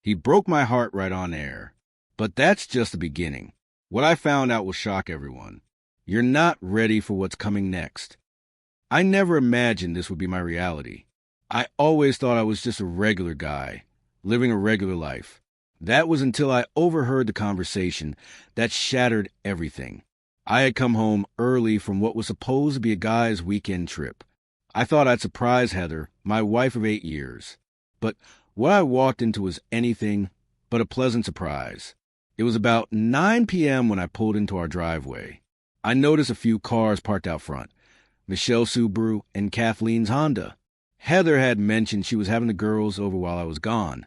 He broke my heart right on air. But that's just the beginning. What I found out will shock everyone. You're not ready for what's coming next. I never imagined this would be my reality. I always thought I was just a regular guy, living a regular life. That was until I overheard the conversation that shattered everything. I had come home early from what was supposed to be a guy's weekend trip. I thought I'd surprise Heather, my wife of 8 years. But what I walked into was anything but a pleasant surprise. It was about 9 p.m. when I pulled into our driveway. I noticed a few cars parked out front. Michelle's Subaru and Kathleen's Honda. Heather had mentioned she was having the girls over while I was gone,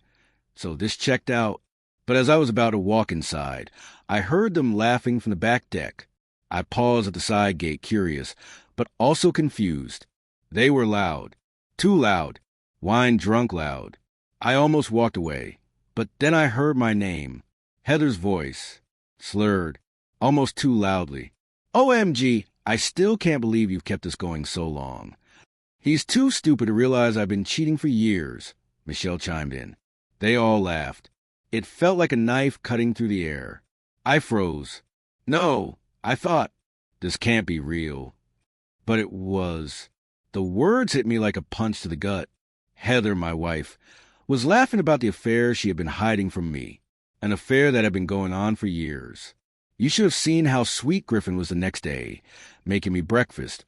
so this checked out. But as I was about to walk inside, I heard them laughing from the back deck. I paused at the side gate, curious, but also confused. They were loud. Too loud. Wine-drunk loud. I almost walked away, but then I heard my name. Heather's voice. Slurred. Almost too loudly. OMG, I still can't believe you've kept this going so long. He's too stupid to realize I've been cheating for years, Michelle chimed in. They all laughed. It felt like a knife cutting through the air. I froze. No, I thought, this can't be real. But it was. The words hit me like a punch to the gut. Heather, my wife, was laughing about the affair she had been hiding from me, an affair that had been going on for years. You should have seen how sweet Griffin was the next day, making me breakfast.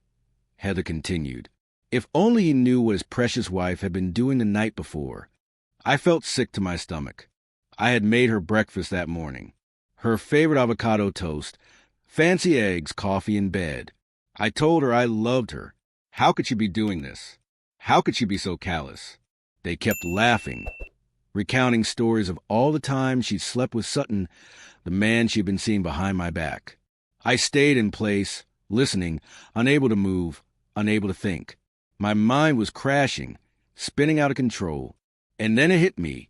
Heather continued. If only he knew what his precious wife had been doing the night before. I felt sick to my stomach. I had made her breakfast that morning. Her favorite avocado toast, fancy eggs, coffee in bed. I told her I loved her. How could she be doing this? How could she be so callous? They kept laughing, recounting stories of all the times she'd slept with Sutton, the man she'd been seeing behind my back. I stayed in place, listening, unable to move, unable to think. My mind was crashing, spinning out of control. And then it hit me.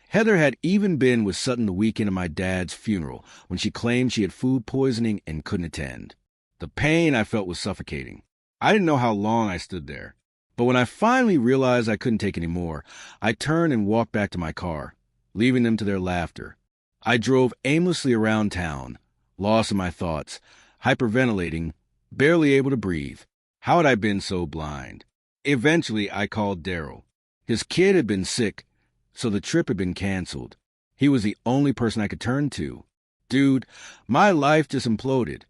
Heather had even been with Sutton the weekend of my dad's funeral when she claimed she had food poisoning and couldn't attend. The pain I felt was suffocating. I didn't know how long I stood there. But when I finally realized I couldn't take any more, I turned and walked back to my car, leaving them to their laughter. I drove aimlessly around town, lost in my thoughts, hyperventilating, barely able to breathe. How had I been so blind? Eventually, I called Daryl. His kid had been sick, so the trip had been canceled. He was the only person I could turn to. Dude, my life just imploded.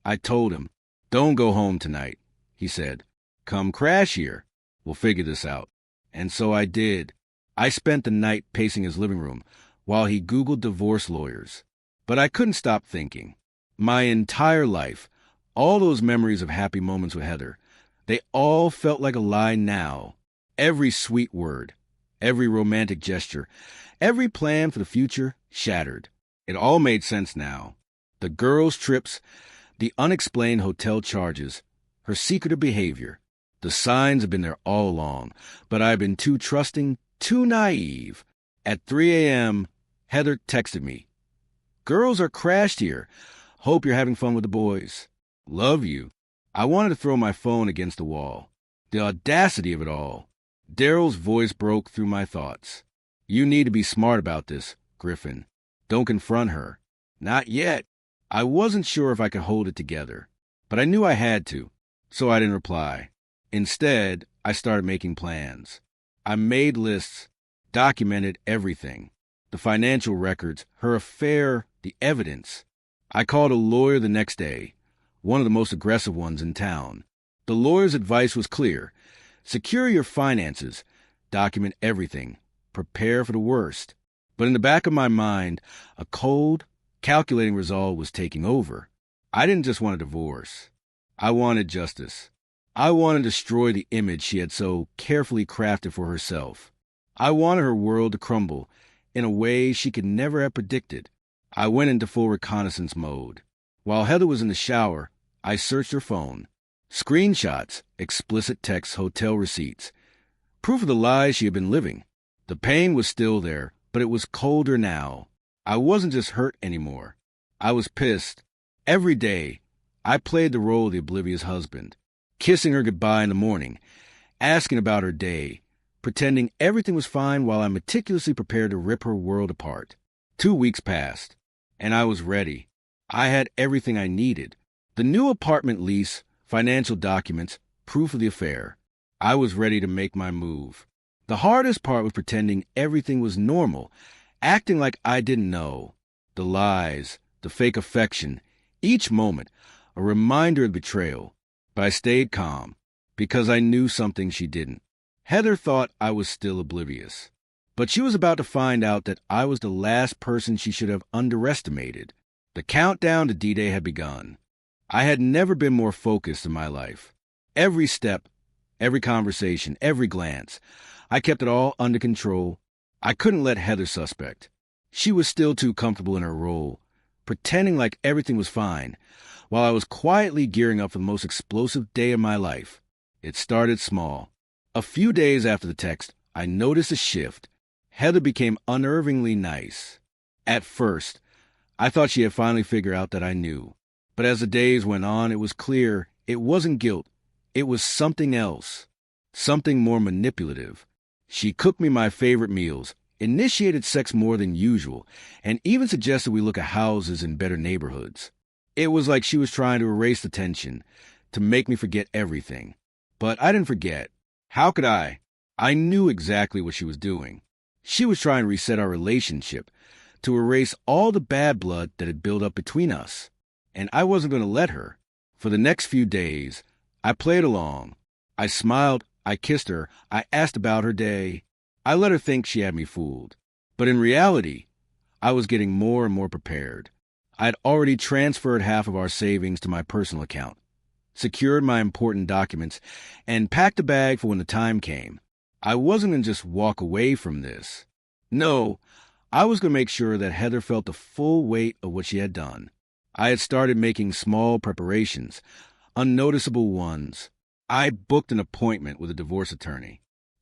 I told him, don't go home tonight. He said, come crash here. We'll figure this out. And so I did. I spent the night pacing his living room while he Googled divorce lawyers. But I couldn't stop thinking. My entire life, all those memories of happy moments with Heather, they all felt like a lie now. Every sweet word, every romantic gesture, every plan for the future shattered. It all made sense now. The girls' trips, the unexplained hotel charges, her secretive behavior. The signs have been there all along, but I've been too trusting, too naive. At 3 a.m., Heather texted me. Girls are crashed here. Hope you're having fun with the boys. Love you. I wanted to throw my phone against the wall. The audacity of it all. Daryl's voice broke through my thoughts. You need to be smart about this, Griffin. Don't confront her. Not yet. I wasn't sure if I could hold it together, but I knew I had to, so I didn't reply. Instead, I started making plans. I made lists, documented everything. The financial records, her affair, the evidence. I called a lawyer the next day, one of the most aggressive ones in town. The lawyer's advice was clear. Secure your finances, document everything, prepare for the worst. But in the back of my mind, a cold, calculating resolve was taking over. I didn't just want a divorce. I wanted justice. I wanted to destroy the image she had so carefully crafted for herself. I wanted her world to crumble in a way she could never have predicted. I went into full reconnaissance mode. While Heather was in the shower, I searched her phone. Screenshots, explicit texts, hotel receipts. Proof of the lies she had been living. The pain was still there, but it was colder now. I wasn't just hurt anymore. I was pissed. Every day, I played the role of the oblivious husband, kissing her goodbye in the morning, asking about her day, pretending everything was fine while I meticulously prepared to rip her world apart. 2 weeks passed, and I was ready. I had everything I needed. The new apartment lease, financial documents, proof of the affair. I was ready to make my move. The hardest part was pretending everything was normal, acting like I didn't know. The lies, the fake affection, each moment, a reminder of betrayal. But I stayed calm, because I knew something she didn't. Heather thought I was still oblivious. But she was about to find out that I was the last person she should have underestimated. The countdown to D-Day had begun. I had never been more focused in my life. Every step, every conversation, every glance, I kept it all under control. I couldn't let Heather suspect. She was still too comfortable in her role, pretending like everything was fine, while I was quietly gearing up for the most explosive day of my life. It started small. A few days after the text, I noticed a shift. Heather became unnervingly nice. At first, I thought she had finally figured out that I knew. But as the days went on, it was clear it wasn't guilt. It was something else. Something more manipulative. She cooked me my favorite meals, initiated sex more than usual, and even suggested we look at houses in better neighborhoods. It was like she was trying to erase the tension, to make me forget everything. But I didn't forget. How could I? I knew exactly what she was doing. She was trying to reset our relationship, to erase all the bad blood that had built up between us. And I wasn't going to let her. For the next few days, I played along. I smiled, I kissed her, I asked about her day. I let her think she had me fooled. But in reality, I was getting more and more prepared. I had already transferred half of our savings to my personal account, secured my important documents, and packed a bag for when the time came. I wasn't going to just walk away from this. No, I was going to make sure that Heather felt the full weight of what she had done. I had started making small preparations, unnoticeable ones. I booked an appointment with a divorce attorney.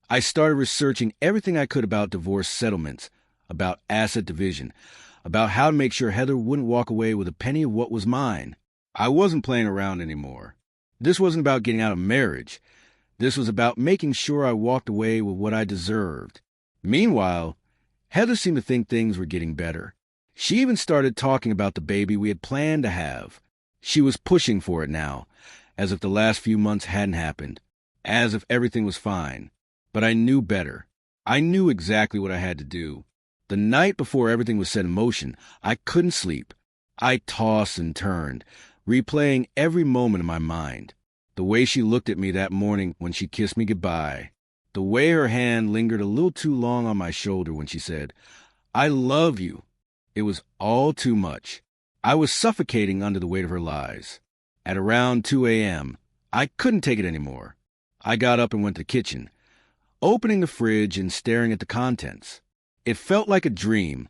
I started researching everything I could about divorce settlements, about asset division, about how to make sure Heather wouldn't walk away with a penny of what was mine. I wasn't playing around anymore. This wasn't about getting out of marriage. This was about making sure I walked away with what I deserved. Meanwhile, Heather seemed to think things were getting better. She even started talking about the baby we had planned to have. She was pushing for it now, as if the last few months hadn't happened, as if everything was fine. But I knew better. I knew exactly what I had to do. The night before everything was set in motion, I couldn't sleep. I tossed and turned, replaying every moment in my mind. The way she looked at me that morning when she kissed me goodbye. The way her hand lingered a little too long on my shoulder when she said, "I love you." It was all too much. I was suffocating under the weight of her lies. At around 2 a.m., I couldn't take it anymore. I got up and went to the kitchen, opening the fridge and staring at the contents. It felt like a dream,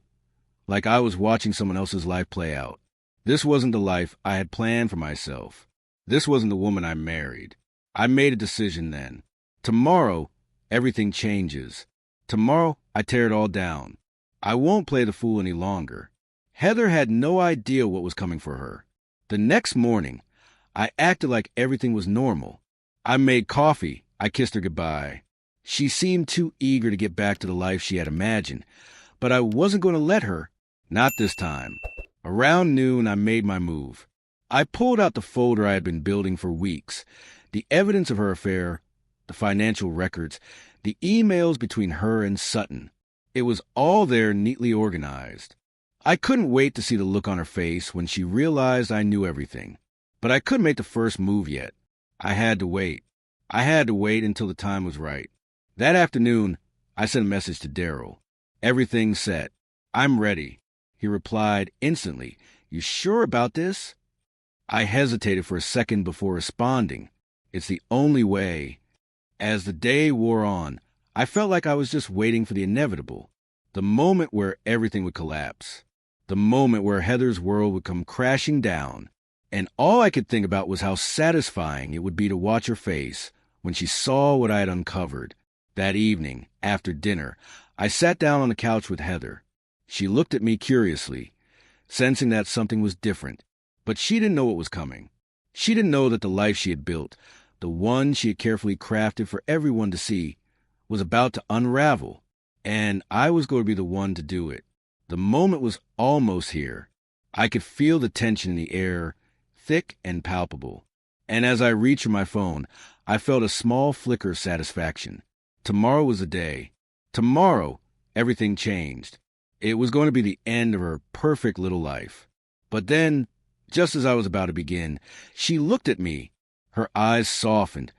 like I was watching someone else's life play out. This wasn't the life I had planned for myself. This wasn't the woman I married. I made a decision then. Tomorrow, everything changes. Tomorrow, I tear it all down. I won't play the fool any longer. Heather had no idea what was coming for her. The next morning, I acted like everything was normal. I made coffee. I kissed her goodbye. She seemed too eager to get back to the life she had imagined, but I wasn't going to let her. Not this time. Around noon, I made my move. I pulled out the folder I had been building for weeks, the evidence of her affair, the financial records, the emails between her and Sutton. It was all there neatly organized. I couldn't wait to see the look on her face when she realized I knew everything. But I couldn't make the first move yet. I had to wait. I had to wait until the time was right. That afternoon, I sent a message to Daryl. "Everything's set. I'm ready." He replied instantly, "You sure about this?" I hesitated for a second before responding. It's the only way. As the day wore on, I felt like I was just waiting for the inevitable. The moment where everything would collapse. The moment where Heather's world would come crashing down. And all I could think about was how satisfying it would be to watch her face when she saw what I had uncovered. That evening, after dinner, I sat down on the couch with Heather. She looked at me curiously, sensing that something was different. But she didn't know what was coming. She didn't know that the life she had built, the one she had carefully crafted for everyone to see, was about to unravel, and I was going to be the one to do it. The moment was almost here. I could feel the tension in the air, thick and palpable. And as I reached for my phone, I felt a small flicker of satisfaction. Tomorrow was the day. Tomorrow, everything changed. It was going to be the end of her perfect little life. But then, just as I was about to begin, she looked at me. Her eyes softened,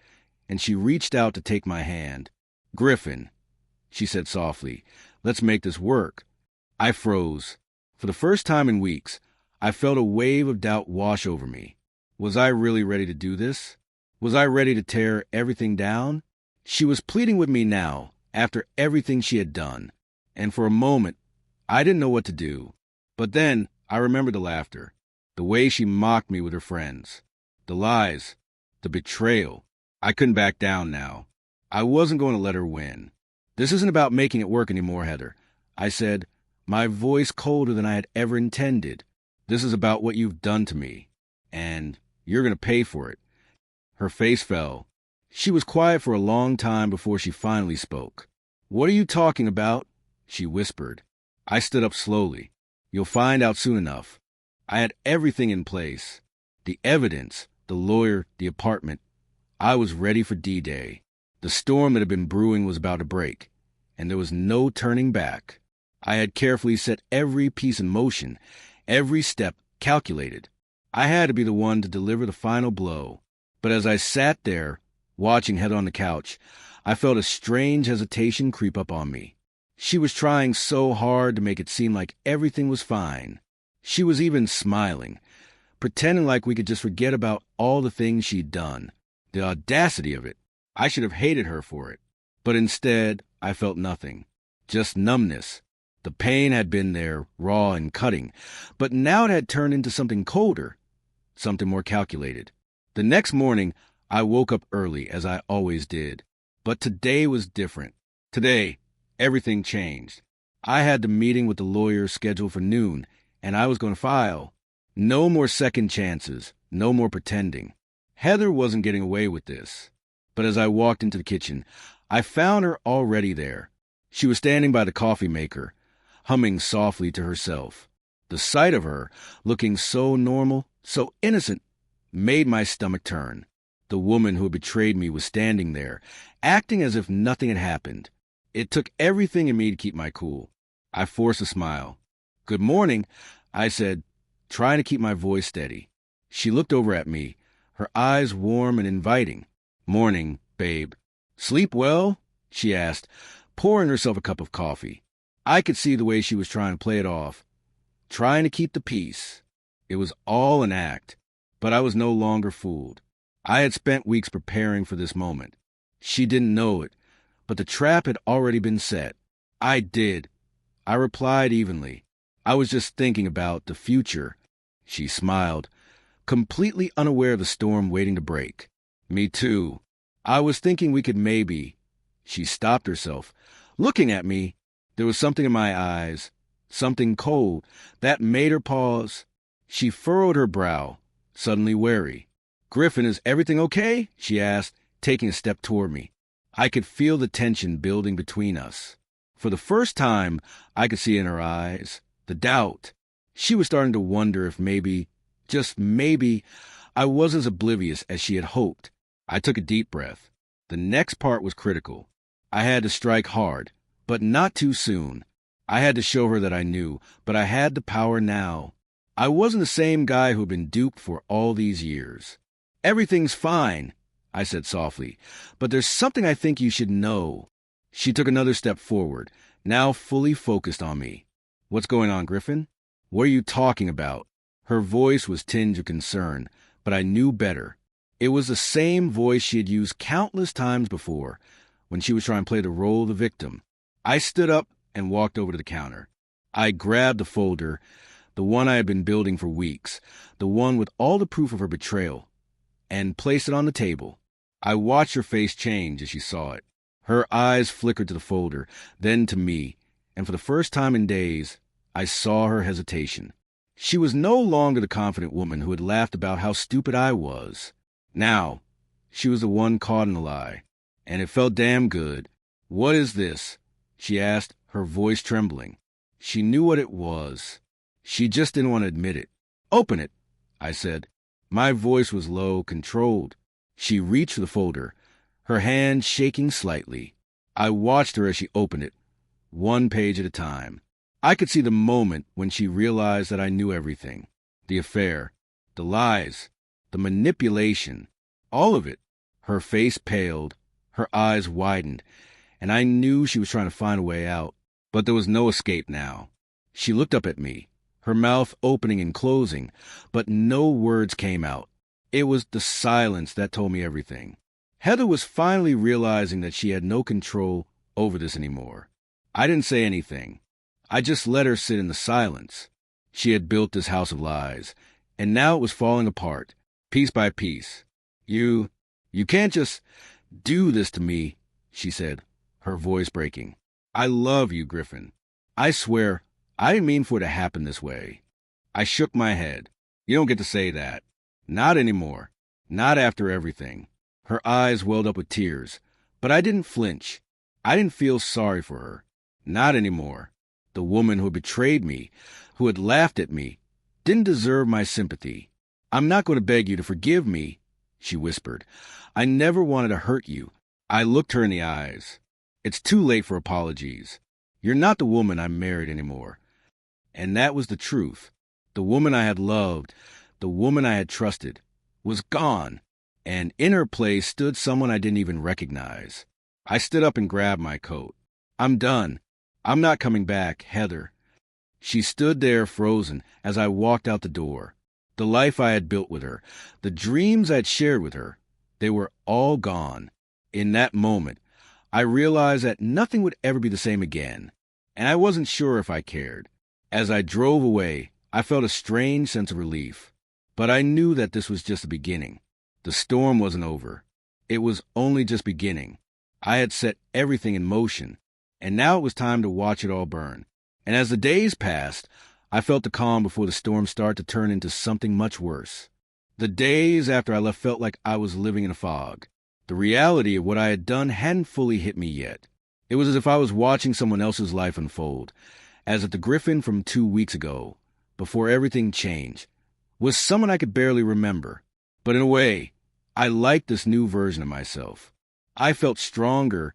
and she reached out to take my hand. "Griffin," she said softly, "let's make this work." I froze. For the first time in weeks, I felt a wave of doubt wash over me. Was I really ready to do this? Was I ready to tear everything down? She was pleading with me now, after everything she had done. And for a moment, I didn't know what to do. But then I remembered the laughter, the way she mocked me with her friends, the lies, the betrayal. I couldn't back down now. I wasn't going to let her win. "This isn't about making it work anymore, Heather," I said, my voice colder than I had ever intended. "This is about what you've done to me, and you're going to pay for it." Her face fell. She was quiet for a long time before she finally spoke. "What are you talking about?" she whispered. I stood up slowly. "You'll find out soon enough." I had everything in place. The evidence, the lawyer, the apartment. I was ready for D-Day. The storm that had been brewing was about to break, and there was no turning back. I had carefully set every piece in motion, every step calculated. I had to be the one to deliver the final blow. But as I sat there, watching Heather on the couch, I felt a strange hesitation creep up on me. She was trying so hard to make it seem like everything was fine. She was even smiling, pretending like we could just forget about all the things she'd done. The audacity of it. I should have hated her for it. But instead, I felt nothing. Just numbness. The pain had been there, raw and cutting, but now it had turned into something colder, something more calculated. The next morning, I woke up early, as I always did. But today was different. Today, everything changed. I had the meeting with the lawyer scheduled for noon, and I was going to file. No more second chances, no more pretending. Heather wasn't getting away with this. But as I walked into the kitchen, I found her already there. She was standing by the coffee maker, humming softly to herself. The sight of her, looking so normal, so innocent, made my stomach turn. The woman who had betrayed me was standing there, acting as if nothing had happened. It took everything in me to keep my cool. I forced a smile. "Good morning," I said, trying to keep my voice steady. She looked over at me, her eyes warm and inviting. "Morning, babe." "Sleep well?" she asked, pouring herself a cup of coffee. I could see the way she was trying to play it off, trying to keep the peace. It was all an act, but I was no longer fooled. I had spent weeks preparing for this moment. She didn't know it, but the trap had already been set. "I did," I replied evenly. "I was just thinking about the future." She smiled, completely unaware of the storm waiting to break. "Me too. I was thinking we could maybe—" She stopped herself, looking at me. There was something in my eyes, something cold, that made her pause. She furrowed her brow, suddenly wary. "Griffin, is everything okay?" she asked, taking a step toward me. I could feel the tension building between us. For the first time, I could see in her eyes the doubt. She was starting to wonder if maybe, just maybe, I was as oblivious as she had hoped. I took a deep breath. The next part was critical. I had to strike hard, but not too soon. I had to show her that I knew, but I had the power now. I wasn't the same guy who had been duped for all these years. "Everything's fine," I said softly, "but there's something I think you should know." She took another step forward, now fully focused on me. "What's going on, Griffin? What are you talking about?" Her voice was tinged with concern, but I knew better. It was the same voice she had used countless times before, when she was trying to play the role of the victim. I stood up and walked over to the counter. I grabbed the folder, the one I had been building for weeks, the one with all the proof of her betrayal, and placed it on the table. I watched her face change as she saw it. Her eyes flickered to the folder, then to me, and for the first time in days, I saw her hesitation. She was no longer the confident woman who had laughed about how stupid I was. Now, she was the one caught in the lie, and it felt damn good. "What is this?" she asked, her voice trembling. She knew what it was. She just didn't want to admit it. "Open it," I said. My voice was low, controlled. She reached for the folder, her hand shaking slightly. I watched her as she opened it, one page at a time. I could see the moment when she realized that I knew everything. The affair, the lies, the manipulation, all of it. Her face paled, her eyes widened, and I knew she was trying to find a way out. But there was no escape now. She looked up at me, her mouth opening and closing, but no words came out. It was the silence that told me everything. Heather was finally realizing that she had no control over this anymore. I didn't say anything. I just let her sit in the silence. She had built this house of lies, and now it was falling apart, piece by piece. You can't just do this to me," she said, her voice breaking. "I love you, Griffin. I swear, I didn't mean for it to happen this way." I shook my head. "You don't get to say that. Not anymore. Not after everything." Her eyes welled up with tears, but I didn't flinch. I didn't feel sorry for her. Not anymore. The woman who had betrayed me, who had laughed at me, didn't deserve my sympathy. "I'm not going to beg you to forgive me," she whispered. "I never wanted to hurt you." I looked her in the eyes. "It's too late for apologies. You're not the woman I married anymore." And that was the truth. The woman I had loved, the woman I had trusted, was gone, and in her place stood someone I didn't even recognize. I stood up and grabbed my coat. "I'm done. I'm not coming back, Heather." She stood there frozen as I walked out the door. The life I had built with her, the dreams I had shared with her, they were all gone. In that moment, I realized that nothing would ever be the same again, and I wasn't sure if I cared. As I drove away, I felt a strange sense of relief. But I knew that this was just the beginning. The storm wasn't over. It was only just beginning. I had set everything in motion, and now it was time to watch it all burn. And as the days passed, I felt the calm before the storm started to turn into something much worse. The days after I left felt like I was living in a fog. The reality of what I had done hadn't fully hit me yet. It was as if I was watching someone else's life unfold, as if the Griffin from 2 weeks ago, before everything changed, was someone I could barely remember. But in a way, I liked this new version of myself. I felt stronger,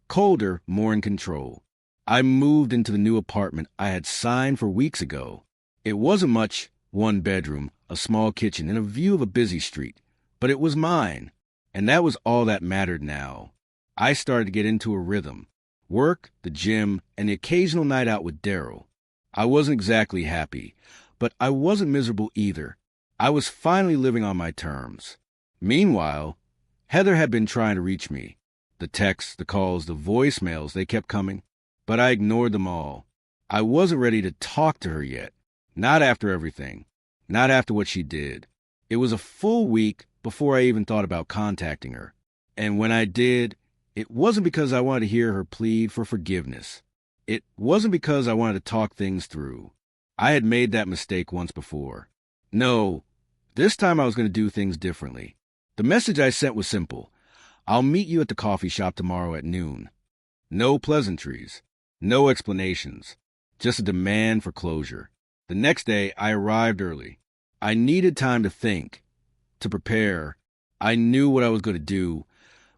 colder, more in control. I moved into the new apartment I had signed for weeks ago. It wasn't much, 1 bedroom, a small kitchen, and a view of a busy street, but it was mine, and that was all that mattered now. I started to get into a rhythm. Work, the gym, and the occasional night out with Daryl. I wasn't exactly happy, but I wasn't miserable either. I was finally living on my terms. Meanwhile, Heather had been trying to reach me. The texts, the calls, the voicemails, they kept coming, but I ignored them all. I wasn't ready to talk to her yet. Not after everything. Not after what she did. It was a full week before I even thought about contacting her. And when I did, it wasn't because I wanted to hear her plead for forgiveness. It wasn't because I wanted to talk things through. I had made that mistake once before. No, this time I was going to do things differently. The message I sent was simple. "I'll meet you at the coffee shop tomorrow at noon." No pleasantries. No explanations. Just a demand for closure. The next day, I arrived early. I needed time to think, to prepare. I knew what I was going to do,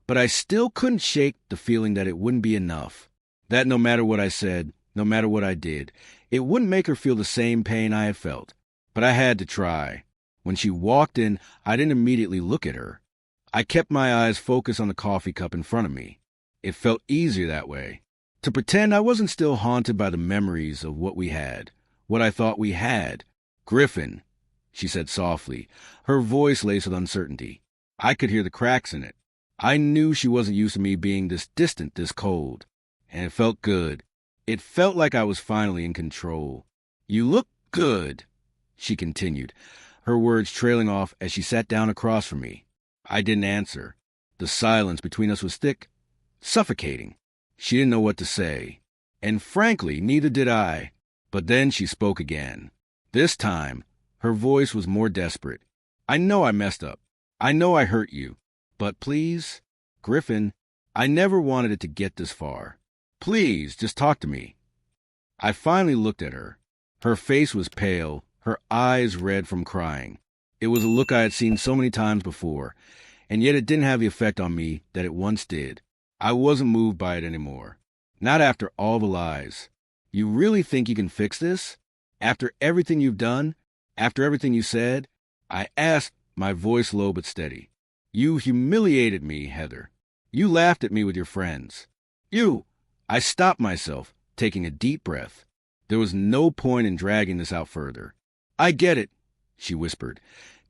but I still couldn't shake the feeling that it wouldn't be enough. That no matter what I said, no matter what I did, it wouldn't make her feel the same pain I had felt. But I had to try. When she walked in, I didn't immediately look at her. I kept my eyes focused on the coffee cup in front of me. It felt easier that way. To pretend I wasn't still haunted by the memories of what we had, what I thought we had. "Griffin," she said softly, her voice laced with uncertainty. I could hear the cracks in it. I knew she wasn't used to me being this distant, this cold. And it felt good. It felt like I was finally in control. "You look good," she continued, her words trailing off as she sat down across from me. I didn't answer. The silence between us was thick, suffocating. She didn't know what to say. And frankly, neither did I. But then she spoke again. This time, her voice was more desperate. "I know I messed up. I know I hurt you. But please, Griffin, I never wanted it to get this far. Please, just talk to me. I finally looked at her. Her face was pale, her eyes red from crying. It was a look I had seen so many times before, and yet it didn't have the effect on me that it once did. I wasn't moved by it anymore. Not after all the lies. You really think you can fix this? After everything you've done? After everything you said? I asked, my voice low but steady. You humiliated me, Heather. You laughed at me with your friends. I stopped myself, taking a deep breath. There was no point in dragging this out further. I get it, she whispered,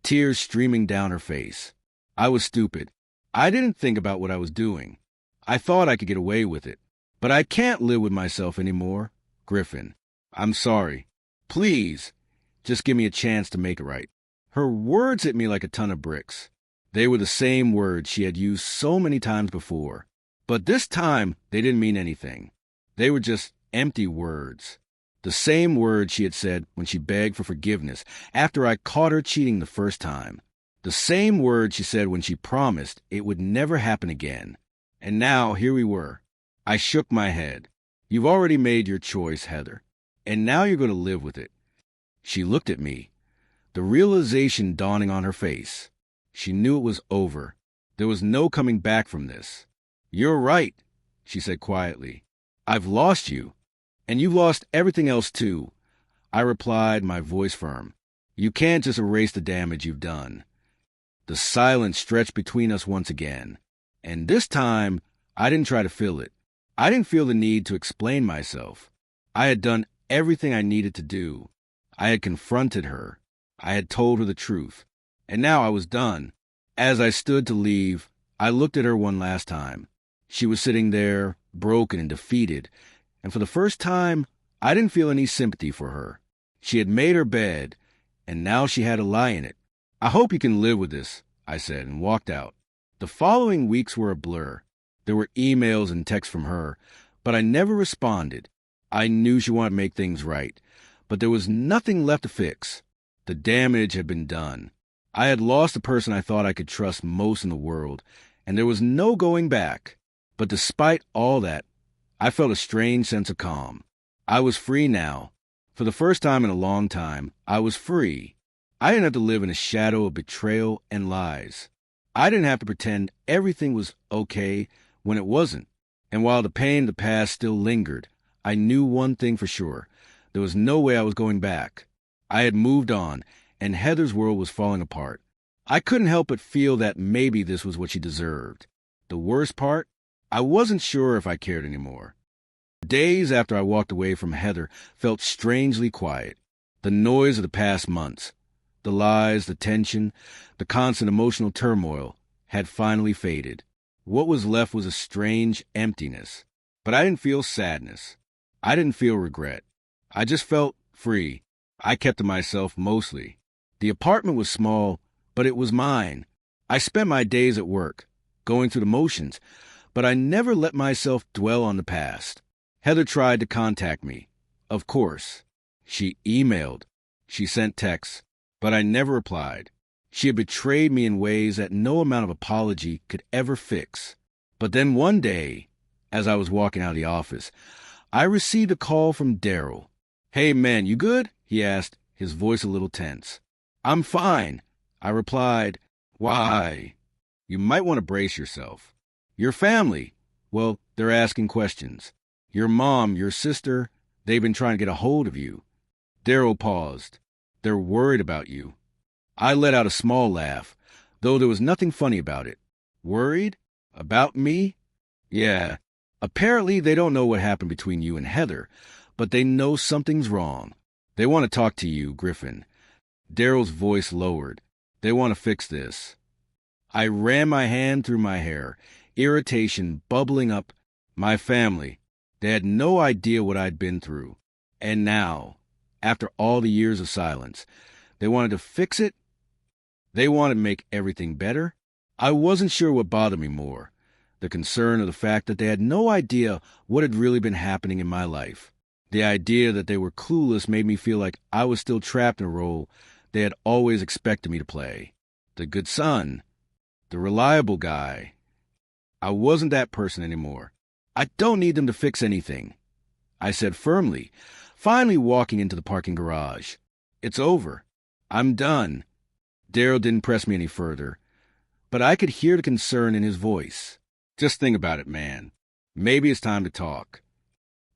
tears streaming down her face. I was stupid. I didn't think about what I was doing. I thought I could get away with it. But I can't live with myself anymore. Griffin, I'm sorry. Please, just give me a chance to make it right. Her words hit me like a ton of bricks. They were the same words she had used so many times before. But this time, they didn't mean anything. They were just empty words. The same words she had said when she begged for forgiveness after I caught her cheating the first time. The same words she said when she promised it would never happen again. And now, here we were. I shook my head. You've already made your choice, Heather. And now you're going to live with it. She looked at me, the realization dawning on her face. She knew it was over. There was no coming back from this. You're right, she said quietly. I've lost you. And you've lost everything else too. I replied, my voice firm. You can't just erase the damage you've done. The silence stretched between us once again. And this time, I didn't try to fill it. I didn't feel the need to explain myself. I had done everything I needed to do. I had confronted her. I had told her the truth. And now I was done. As I stood to leave, I looked at her one last time. She was sitting there, broken and defeated, and for the first time, I didn't feel any sympathy for her. She had made her bed, and now she had a lie in it. I hope you can live with this, I said, and walked out. The following weeks were a blur. There were emails and texts from her, but I never responded. I knew she wanted to make things right, but there was nothing left to fix. The damage had been done. I had lost the person I thought I could trust most in the world, and there was no going back. But despite all that, I felt a strange sense of calm. I was free now. For the first time in a long time, I was free. I didn't have to live in a shadow of betrayal and lies. I didn't have to pretend everything was okay when it wasn't. And while the pain of the past still lingered, I knew one thing for sure. There was no way I was going back. I had moved on, and Heather's world was falling apart. I couldn't help but feel that maybe this was what she deserved. The worst part? I wasn't sure if I cared anymore. Days after I walked away from Heather felt strangely quiet. The noise of the past months, the lies, the tension, the constant emotional turmoil had finally faded. What was left was a strange emptiness. But I didn't feel sadness. I didn't feel regret. I just felt free. I kept to myself mostly. The apartment was small, but it was mine. I spent my days at work, going through the motions, but I never let myself dwell on the past. Heather tried to contact me. Of course. She emailed. She sent texts, but I never replied. She had betrayed me in ways that no amount of apology could ever fix. But then one day, as I was walking out of the office, I received a call from Daryl. "Hey, man, you good?" he asked, his voice a little tense. "I'm fine," I replied. "Why?" "You might want to brace yourself. Your family, well, they're asking questions. Your mom, your sister, they've been trying to get a hold of you." Daryl paused. "They're worried about you." I let out a small laugh, though there was nothing funny about it. Worried? About me? Yeah. Apparently they don't know what happened between you and Heather, but they know something's wrong. They want to talk to you, Griffin. Daryl's voice lowered. They want to fix this. I ran my hand through my hair, irritation bubbling up. My family. They had no idea what I'd been through. And now, after all the years of silence, they wanted to fix it? They wanted to make everything better? I wasn't sure what bothered me more, the concern or the fact that they had no idea what had really been happening in my life. The idea that they were clueless made me feel like I was still trapped in a role they had always expected me to play. The good son. The reliable guy. I wasn't that person anymore. I don't need them to fix anything, I said firmly, finally walking into the parking garage. It's over. I'm done. Daryl didn't press me any further, but I could hear the concern in his voice. Just think about it, man. Maybe it's time to talk.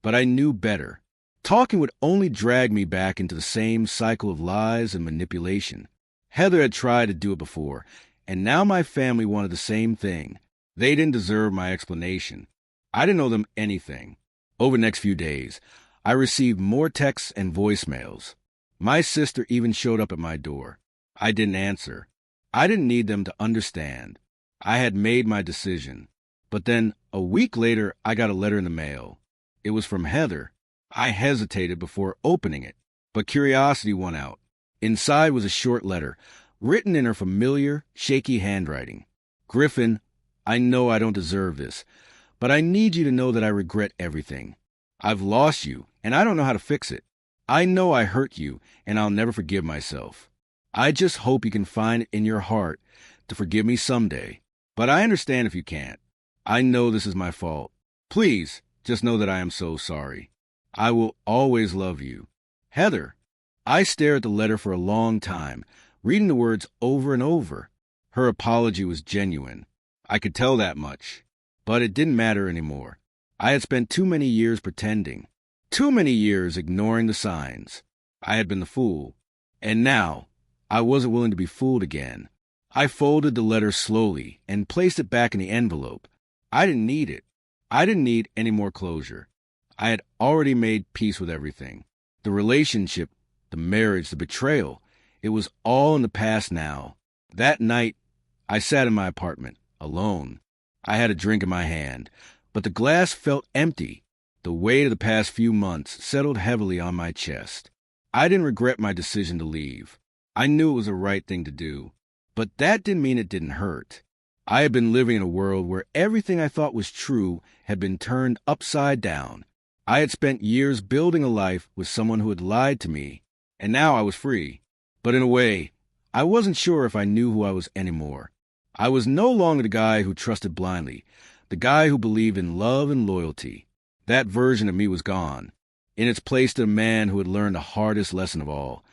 But I knew better. Talking would only drag me back into the same cycle of lies and manipulation. Heather had tried to do it before, and now my family wanted the same thing. They didn't deserve my explanation. I didn't owe them anything. Over the next few days, I received more texts and voicemails. My sister even showed up at my door. I didn't answer. I didn't need them to understand. I had made my decision. But then, a week later, I got a letter in the mail. It was from Heather. I hesitated before opening it, but curiosity won out. Inside was a short letter, written in her familiar, shaky handwriting. Griffin, I know I don't deserve this, but I need you to know that I regret everything. I've lost you, and I don't know how to fix it. I know I hurt you, and I'll never forgive myself. I just hope you can find it in your heart to forgive me someday. But I understand if you can't. I know this is my fault. Please, just know that I am so sorry. I will always love you. Heather. I stared at the letter for a long time, reading the words over and over. Her apology was genuine. I could tell that much. But it didn't matter anymore. I had spent too many years pretending. Too many years ignoring the signs. I had been the fool. And now, I wasn't willing to be fooled again. I folded the letter slowly and placed it back in the envelope. I didn't need it. I didn't need any more closure. I had already made peace with everything. The relationship, the marriage, the betrayal, it was all in the past now. That night, I sat in my apartment, alone. I had a drink in my hand, but the glass felt empty. The weight of the past few months settled heavily on my chest. I didn't regret my decision to leave. I knew it was the right thing to do. But that didn't mean it didn't hurt. I had been living in a world where everything I thought was true had been turned upside down. I had spent years building a life with someone who had lied to me, and now I was free. But in a way, I wasn't sure if I knew who I was anymore. I was no longer the guy who trusted blindly, the guy who believed in love and loyalty. That version of me was gone. In its place stood a man who had learned the hardest lesson of all.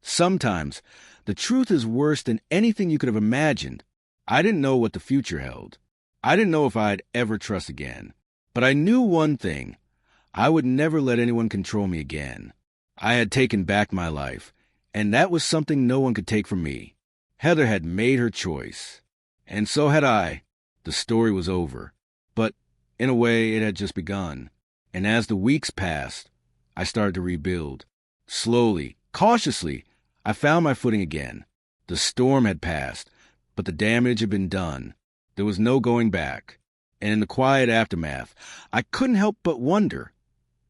Sometimes, the truth is worse than anything you could have imagined. I didn't know what the future held. I didn't know if I'd ever trust again. But I knew one thing. I would never let anyone control me again. I had taken back my life, and that was something no one could take from me. Heather had made her choice. And so had I. The story was over. But, in a way, it had just begun. And as the weeks passed, I started to rebuild. Slowly, cautiously, I found my footing again. The storm had passed, but the damage had been done. There was no going back. And in the quiet aftermath, I couldn't help but wonder,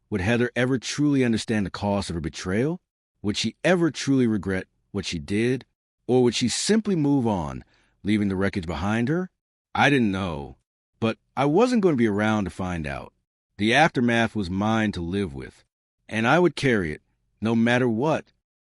would Heather ever truly understand the cost of her betrayal? Would she ever truly regret what she did? Or would she simply move on, leaving the wreckage behind her? I didn't know, but I wasn't going to be around to find out. The aftermath was mine to live with, and I would carry it, no matter what.